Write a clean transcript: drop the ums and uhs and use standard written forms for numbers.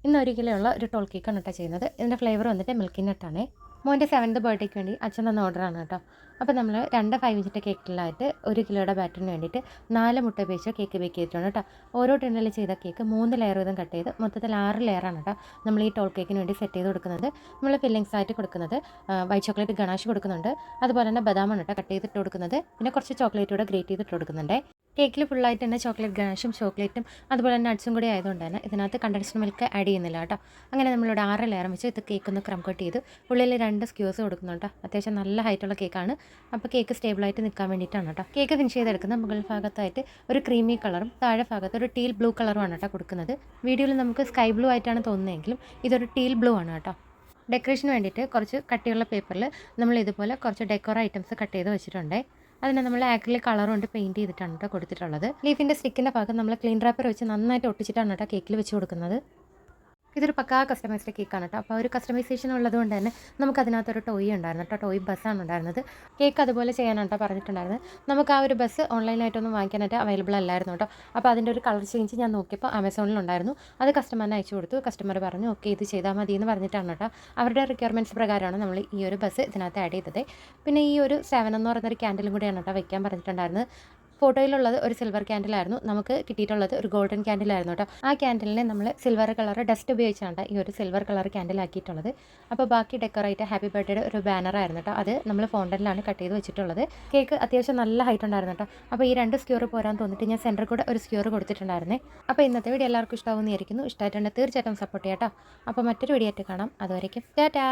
ഇന്ന് 1 കിലോ ഉള്ള ഒരു ടോൾ കേക്കാണ് കേട്ടോ ചെയ്യുന്നത്. ഇതിൻ്റെ ഫ്ലേവർ വന്നിട്ട് മിൽക്കി നട്ടാണ്. മോൻ്റെ 7th ബർത്ത്ഡേക്ക് വേണ്ടി അച്ഛൻ തന്ന ഓർഡറാണ് കേട്ടോ. അപ്പോൾ നമ്മൾ 2 5 ഇഞ്ചിൻ്റെ കേക്കിലായിട്ട് 1 കിലോയുടെ ബാറ്ററിന് വേണ്ടിയിട്ട് 4 മുട്ട ഉപയോഗിച്ച് കേക്ക് ബേക്ക് ചെയ്തിട്ടുണ്ട് കേട്ടോ. ഓരോ ടിന്നിൽ ചെയ്ത കേക്ക് 3 ലെയർ വീതം കട്ട് ചെയ്ത് മൊത്തത്തിൽ 6 ലെയറാണ് കേട്ടോ നമ്മൾ ഈ ടോൾ കേക്കിന് വേണ്ടി സെറ്റ് ചെയ്ത് കൊടുക്കുന്നത്. നമ്മൾ ഫില്ലിങ്സ് ആയിട്ട് കൊടുക്കുന്നത് വൈറ്റ് ചോക്ലേറ്റ് ഗണാഷ് കൊടുക്കുന്നുണ്ട്. അതുപോലെ തന്നെ ബദാമാണ് കേട്ടോ കട്ട് ചെയ്തിട്ട് കൊടുക്കുന്നത്. പിന്നെ കുറച്ച് ചോക്ലേറ്റ് കൂടെ ഗ്രേറ്റ് ചെയ്തിട്ട് കൊടുക്കുന്നുണ്ട്. കേക്കിൽ ഫുള്ളായിട്ട് തന്നെ ചോക്ലേറ്റ് ഗണാഷും ചോക്ലേറ്റും അതുപോലെ തന്നെ നട്ട്സും കൂടി ആയതുകൊണ്ട് തന്നെ ഇതിനകത്ത് കണ്ടൻസ്ഡ് മിൽക്ക് ആഡ് ചെയ്യുന്നില്ല കേട്ടോ. അങ്ങനെ നമ്മളിവിടെ 6 ലെയർ വെച്ച് ഇത് കേക്ക് ഒന്ന് ക്രം കട്ട് ചെയ്ത് ഉള്ളിൽ 2 സ്ക്യൂസ് കൊടുക്കുന്നുണ്ട്. അത്യാവശ്യം നല്ല ഹൈറ്റുള്ള കേക്കാണ്. അപ്പോൾ കേക്ക് സ്റ്റേബിളായിട്ട് നിൽക്കാൻ വേണ്ടിയിട്ടാണ് കേട്ടോ. കേക്ക് ഫിനിഷ് ചെയ്തെടുക്കുന്ന മുകൾ ഭാഗത്തായിട്ട് ഒരു ക്രീമി കളറും താഴെ ഭാഗത്ത് ഒരു ടീൽ ബ്ലൂ കളറുമാണ് കേട്ടോ കൊടുക്കുന്നത്. വീഡിയോയിൽ നമുക്ക് സ്കൈ ബ്ലൂ ആയിട്ടാണ് തോന്നുന്നതെങ്കിലും ഇതൊരു ടീൽ ബ്ലൂ ആണ് കേട്ടോ. ഡെക്കറേഷന് വേണ്ടിയിട്ട് കുറച്ച് കട്ടിയുള്ള പേപ്പറിൽ നമ്മൾ ഇതുപോലെ കുറച്ച് ഡെക്കോർ ഐറ്റംസ് കട്ട് ചെയ്ത് വെച്ചിട്ടുണ്ട്. അതിനെ നമ്മൾ ആക്രിലിക് കളർ കൊണ്ട് പെയിൻറ്റ് ചെയ്തിട്ടാണ് കേട്ടോ കൊടുത്തിട്ടുള്ളത്. ലീഫിൻ്റെ സ്റ്റിക്കിൻ്റെ ഭാഗം നമ്മൾ ക്ലീൻ റാപ്പർ വെച്ച് നന്നായിട്ട് ഒട്ടിച്ചിട്ടാണ് കേട്ടോ കേക്കിൽ വെച്ച് കൊടുക്കുന്നത്. ഇതൊരു പക്കാ കസ്റ്റമൈസ്ഡ് കേക്കാണ് കേട്ടോ. അപ്പോൾ ഒരു കസ്റ്റമൈസേഷൻ ഉള്ളതുകൊണ്ട് തന്നെ നമുക്ക് അതിനകത്തൊരു ടോയ് ഉണ്ടായിരുന്നു കേട്ടോ. ടോയ് ബസ്സാണ് ഉണ്ടായിരുന്നത്. കേക്ക് അതുപോലെ ചെയ്യാനാണ് കേട്ടോ പറഞ്ഞിട്ടുണ്ടായിരുന്നത്. നമുക്ക് ആ ഒരു ബസ് ഓൺലൈനായിട്ടൊന്നും വാങ്ങിക്കാനായിട്ട് അവൈലബിൾ അല്ലായിരുന്നു കേട്ടോ. അപ്പോൾ അതിൻ്റെ ഒരു കളർ ചേഞ്ച് ഞാൻ നോക്കിയപ്പോൾ ആമസോണിലുണ്ടായിരുന്നു. അത് കസ്റ്റമറിന് അയച്ചു കൊടുത്തു. കസ്റ്റമർ പറഞ്ഞു ഓക്കെ ഇത് ചെയ്താൽ മതി എന്ന് പറഞ്ഞിട്ടാണ് കേട്ടോ. അവരുടെ റിക്വയർമെൻറ്റ്സ് പ്രകാരമാണ് നമ്മൾ ഈ ഒരു ബസ് ഇതിനകത്ത് ആഡ് ചെയ്തത്. പിന്നെ ഈ ഒരു 7 എന്ന് പറയുന്നൊരു ക്യാൻഡിലും കൂടിയാണ് കേട്ടോ വയ്ക്കാൻ പറഞ്ഞിട്ടുണ്ടായിരുന്നത്. ഫോട്ടോയിലുള്ളത് ഒരു സിൽവർ ക്യാൻഡിലായിരുന്നു. നമുക്ക് കിട്ടിയിട്ടുള്ളത് ഒരു ഗോൾഡൻ ക്യാൻഡിലായിരുന്നു കേട്ടോ. ആ ക്യാൻഡിലിനെ നമ്മൾ സിൽവർ കളർ ഡസ്റ്റ് ഉപയോഗിച്ചാണ് ഈ ഒരു സിൽവർ കളർ ക്യാൻഡിലാക്കിയിട്ടുള്ളത്. അപ്പോൾ ബാക്കി ഡെക്കറേറ്റ് ഹാപ്പി ബർത്ത്ഡേയുടെ ഒരു ബാനറായിരുന്നു കേട്ടോ. അത് നമ്മൾ ഫോണ്ടനിലാണ് കട്ട് ചെയ്ത് വെച്ചിട്ടുള്ളത്. കേക്ക് അത്യാവശ്യം നല്ല ഹൈറ്റ് ഉണ്ടായിരുന്നു കേട്ടോ. അപ്പോൾ ഈ 2 സ്ക്യൂർ പോരാൻ തോന്നിട്ട് ഞാൻ സെൻറ്റർ കൂടെ ഒരു സ്ക്യൂർ കൊടുത്തിട്ടുണ്ടായിരുന്നേ. അപ്പോൾ ഇന്നത്തെ വീഡിയോ എല്ലാവർക്കും ഇഷ്ടമാവുമെന്ന് വിചാരിക്കുന്നു. ഇഷ്ടമായിട്ടുണ്ടെങ്കിൽ തീർച്ചയായിട്ടും സപ്പോർട്ട് ചെയ്യാം കേട്ടോ. അപ്പോൾ മറ്റൊരു വീഡിയോ ആയിട്ട് കാണാം. അതുവരേക്കും ടാറ്റാ.